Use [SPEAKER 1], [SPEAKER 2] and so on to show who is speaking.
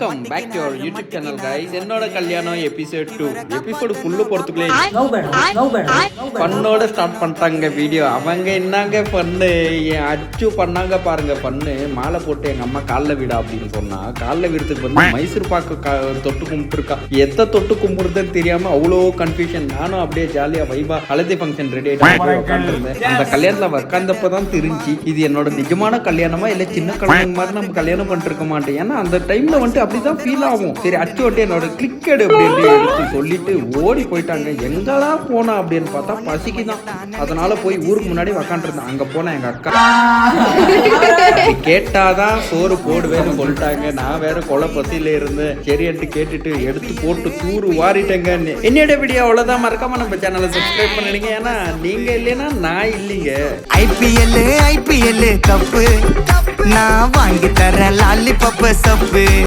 [SPEAKER 1] Welcome back to our YouTube channel guys. என்னோட கல்யாணம் episode 2 episode full போறதுக்குள்ளே பண்ணோட ஸ்டார்ட் பண்ணிட்டாங்க வீடியோ. அவங்க என்னங்க பண்ணு அச்சு பண்ணாங்க பாருங்க. பண்ணு மாலை போட்டு எங்க அம்மா காலில் விடா அப்படின்னு சொன்னா காலில் விடுறதுக்கு வந்து மைசூர் பாக்கு தொட்டு கும்பிட்டுருக்கா. எத்த தொட்டு கும்பிடுறதுன்னு தெரியாம அவ்வளோ கன்ஃபியூஷன். நானும் அப்படியே ஜாலியா வைபா ஹல்தி ஃபங்க்ஷன் ரெடி ஆகிட்டு உட்காந்துருந்தேன். அந்த கல்யாணத்துல உட்காந்தப்பதான் தெரிஞ்சு இது என்னோட நிஜமான கல்யாணமா இல்ல சின்ன கல்யாணம் மாதிரி நம்ம கல்யாணம் பண்ணிட்டு இருக்க மாட்டேன். ஏன்னா அந்த டைம்ல வந்துட்டு அப்படிதான் ஃபீல் ஆகும். சரி அச்சு வட்டி என்னோட கிளிக் எடு அப்படின்னு எடுத்து சொல்லிட்டு ஓடி போயிட்டாங்க. எங்கெல்லாம் போனா அப்படின்னு பார்த்தா பசிக்குதான். அதனால போய் ஊருக்கு முன்னாடி உக்காண்டிருந்தேன். அங்க போனா எங்க அக்கா கேட்டாதான் சோறு போடுவேன்னு சொல்லிட்டாங்க. நான் வேற கொலை பசியில இருந்தேன். சரி கேட்டுட்டு எடுத்து போட்டு தூரு வாரிட்டேங்க. என்னோட வீடியோ அவ்வளவுதான். மறக்காம நம்ம சேனலை சப்ஸ்கிரைப் பண்ணிடுங்க. ஏன்னா நீங்க இல்லைன்னா நான் இல்லைங்க.
[SPEAKER 2] ஐபிஎல் கப்பு நான் வாங்கி தரேன் லாலிபப் சப்பு.